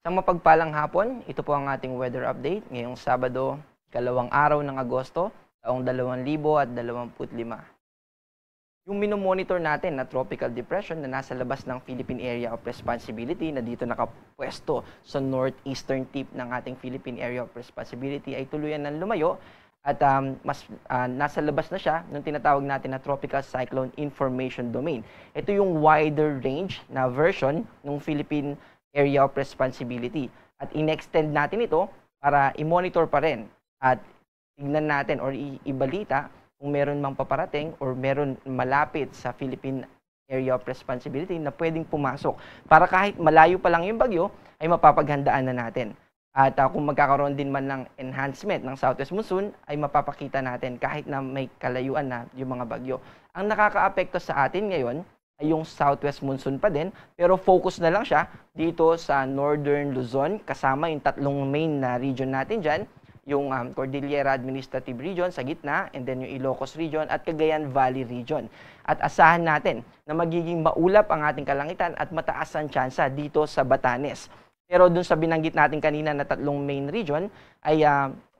Isang mapagpalang hapon, ito po ang ating weather update ngayong Sabado, 2 araw ng Agosto, taong 2025. Yung minomonitor natin na tropical depression na nasa labas ng Philippine Area of Responsibility na dito nakapwesto sa northeastern tip ng ating Philippine Area of Responsibility ay tuluyan ng lumayo at nasa labas na siya ng tinatawag natin na Tropical Cyclone Information Domain. Ito yung wider range na version ng Philippine Area of Responsibility. At in-extend natin ito para i-monitor pa rin at tignan natin or ibalita kung meron mang paparating or meron malapit sa Philippine Area of Responsibility na pwedeng pumasok. Para kahit malayo pa lang yung bagyo, ay mapapaghandaan na natin. At kung magkakaroon din man ng enhancement ng southwest monsoon, ay mapapakita natin kahit na may kalayuan na yung mga bagyo. Ang nakakaapekto sa atin ngayon ay yung southwest monsoon pa din, pero focus na lang siya dito sa northern Luzon, kasama yung tatlong main na region natin dyan, yung Cordillera Administrative Region sa gitna, and then yung Ilocos Region at Cagayan Valley Region. At asahan natin na magiging maulap ang ating kalangitan at mataas ang tsansa dito sa Batanes. Pero dun sa binanggit natin kanina na tatlong main region ay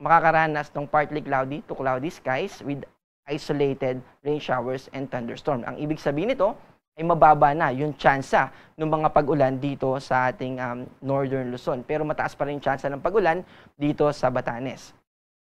makakaranas ng partly cloudy to cloudy skies with isolated rain showers and thunderstorm. Ang ibig sabihin nito ay mababa na yung tsansa ng mga pag-ulan dito sa ating northern Luzon. Pero mataas pa rin yung tsansa ng pag-ulan dito sa Batanes.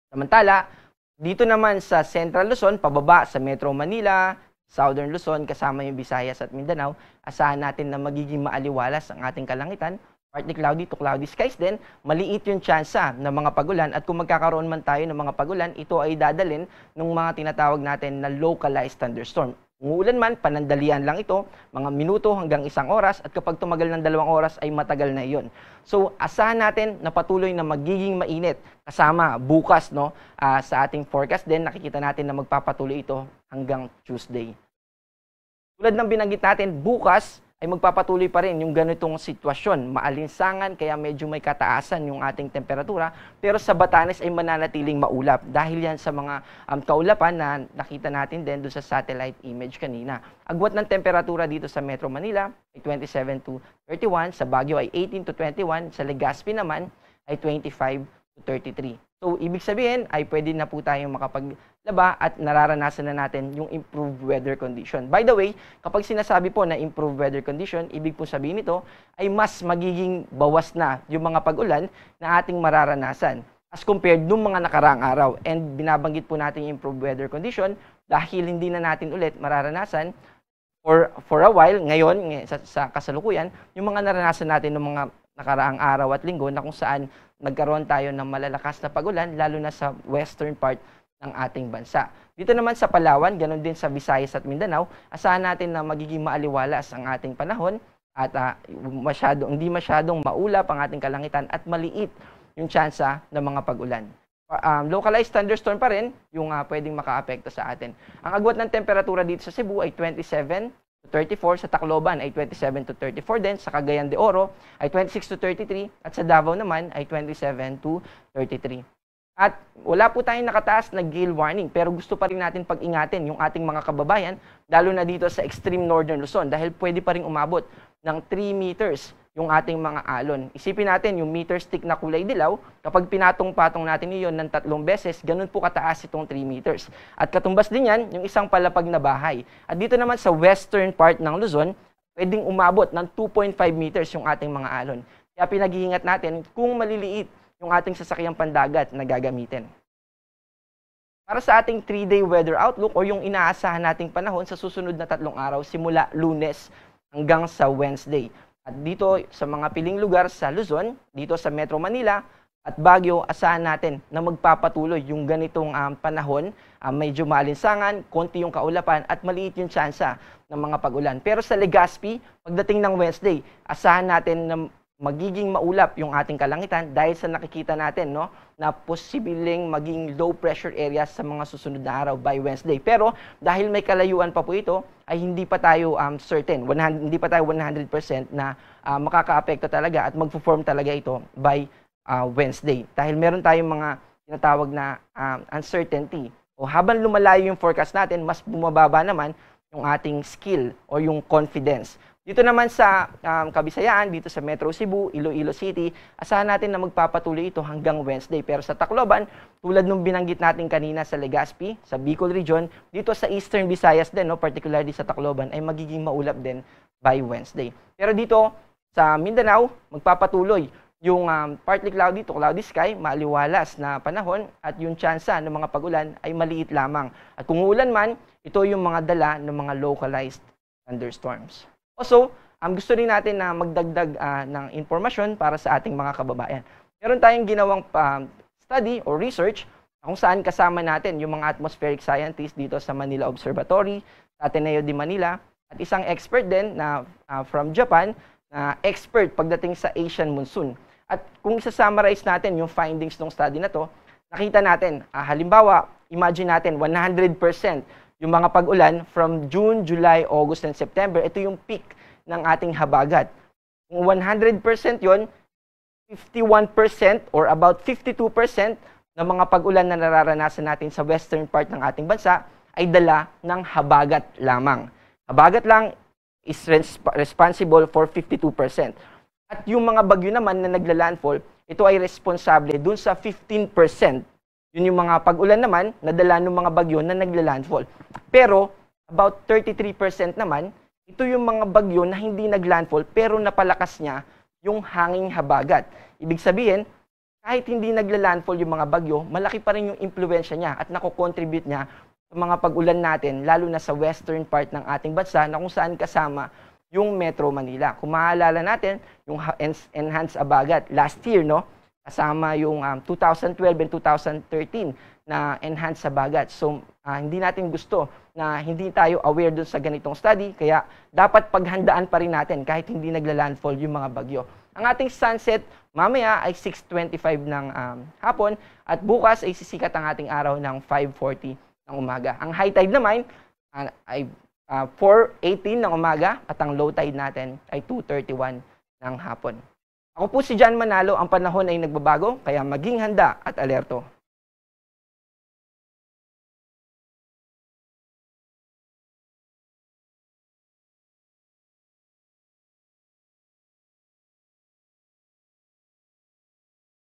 Samantala, dito naman sa Central Luzon, pababa sa Metro Manila, Southern Luzon, kasama yung Visayas at Mindanao, asahan natin na magiging maaliwalas ang ating kalangitan. Partly cloudy to cloudy skies din, maliit yung tsansa ng mga pagulan at kung magkakaroon man tayo ng mga pagulan, ito ay dadalhin ng mga tinatawag natin na localized thunderstorm. Kung uulan man, panandalian lang ito, mga minuto hanggang 1 oras at kapag tumagal ng 2 oras ay matagal na iyon. So asahan natin na patuloy na magiging mainit kasama bukas sa ating forecast din, nakikita natin na magpapatuloy ito hanggang Tuesday. Tulad ng binanggit natin, bukas ay magpapatuloy pa rin yung ganitong sitwasyon. Maalinsangan, kaya medyo may kataasan yung ating temperatura. Pero sa Batanes ay mananatiling maulap dahil yan sa mga kaulapan na nakita natin din doon sa satellite image kanina. Agwat ng temperatura dito sa Metro Manila ay 27 to 31, sa Baguio ay 18 to 21, sa Legazpi naman ay 25 to 33. So, ibig sabihin ay pwede na po tayong makapaglaba at nararanasan na natin yung improved weather condition. By the way, kapag sinasabi po na improved weather condition, ibig po sabihin nito ay mas magiging bawas na yung mga pag-ulan na ating mararanasan as compared nung mga nakaraang araw. And binabanggit po natin yung improved weather condition dahil hindi na natin ulit mararanasan for a while, ngayon, sa kasalukuyan, yung mga naranasan natin ng mga nakaraang araw at linggo na kung saan nagkaroon tayo ng malalakas na pagulan, lalo na sa western part ng ating bansa. Dito naman sa Palawan, ganoon din sa Visayas at Mindanao, asahan natin na magiging maaliwalas ang ating panahon at hindi masyadong maulap ang ating kalangitan at maliit yung tsansa ng mga pag-ulan. Localized thunderstorm pa rin yung pwedeng makaapekto sa atin. Ang agwat ng temperatura dito sa Cebu ay 27 to 34, sa Tacloban ay 27 to 34 din, sa Cagayan de Oro ay 26 to 33 at sa Davao naman ay 27 to 33. At wala po tayong nakataas na gale warning pero gusto pa rin natin pag-ingatin yung ating mga kababayan lalo na dito sa extreme northern Luzon dahil pwede pa rin umabot ng 3 meters yung ating mga alon. Isipin natin yung meter stick na kulay dilaw, kapag pinatong-patong natin iyon ng 3 beses, ganun po kataas itong 3 meters. At katumbas din yan, yung isang palapag na bahay. At dito naman sa western part ng Luzon, pwedeng umabot ng 2.5 meters yung ating mga alon. Kaya pinag-iingat natin kung maliliit yung ating sasakyang pandagat na gagamitin. Para sa ating 3-day weather outlook o yung inaasahan nating panahon sa susunod na 3 araw simula Lunes hanggang sa Wednesday. At dito sa mga piling lugar sa Luzon, dito sa Metro Manila at Baguio, asahan natin na magpapatuloy yung ganitong panahon. Medyo maalinsangan, konti yung kaulapan at maliit yung tsansa ng mga pag-ulan. Pero sa Legazpi, pagdating ng Wednesday, asahan natin na magiging maulap yung ating kalangitan dahil sa nakikita natin na posibleng maging low pressure areas sa mga susunod na araw by Wednesday. Pero dahil may kalayuan pa po ito, ay hindi pa tayo certain, hindi pa tayo 100% na makakaapekto talaga at magpo-form talaga ito by Wednesday. Dahil meron tayong mga tinatawag na uncertainty. O habang lumalayo yung forecast natin, mas bumababa naman yung ating skill o yung confidence Dito naman sa Kabisayaan, dito sa Metro Cebu, Iloilo City, asahan natin na magpapatuloy ito hanggang Wednesday. Pero sa Tacloban, tulad nung binanggit natin kanina sa Legazpi, sa Bicol Region, dito sa Eastern Visayas din, no, particularly sa Tacloban, ay magiging maulap din by Wednesday. Pero dito sa Mindanao, magpapatuloy yung partly cloudy to cloudy sky, maliwalas na panahon, at yung tsansa ng mga pag-ulan ay maliit lamang. At kung uulan man, ito yung mga dala ng mga localized thunderstorms. Also, gusto rin natin na magdagdag ng informasyon para sa ating mga kababayan. Meron tayong ginawang study or research kung saan kasama natin yung mga atmospheric scientists dito sa Manila Observatory, sa Ateneo de Manila, at isang expert din na from Japan, na expert pagdating sa Asian monsoon. At kung isa-summarize natin yung findings ng study na to, nakita natin, halimbawa, imagine natin 100% yung mga pag-ulan from June, July, August, and September, ito yung peak ng ating habagat. Kung 100% yon, 51% or about 52% ng mga pag-ulan na nararanasan natin sa western part ng ating bansa ay dala ng habagat lamang. Habagat lang is responsible for 52%. At yung mga bagyo naman na nagla-landfall, ito ay responsable dun sa 15%. Yun yung mga pag-ulan naman na dala ng mga bagyo na nagla-landfall. Pero about 33% naman, ito yung mga bagyo na hindi naglandfall pero napalakas niya yung hanging habagat. Ibig sabihin, kahit hindi nagla-landfall yung mga bagyo, malaki pa rin yung impluwensya niya at nako-contribute niya sa mga pag-ulan natin, lalo na sa western part ng ating bansa na kung saan kasama yung Metro Manila. Kung maaalala natin, yung enhanced habagat last year, no? Kasama yung 2012 and 2013 na enhanced habagat. So, hindi natin gusto na hindi tayo aware dun sa ganitong study, kaya dapat paghandaan pa ng kahit hindi nagla-landfall yung mga bagyo. Ang ating sunset mamaya ay 6:25 ng hapon at bukas ay sisikat ang ating araw ng 5:40 ng umaga. Ang high tide naman ay 4:18 ng umaga at ang low tide natin ay 2:31 ng hapon. Ako po si John Manalo, ang panahon ay nagbabago, kaya maging handa at alerto.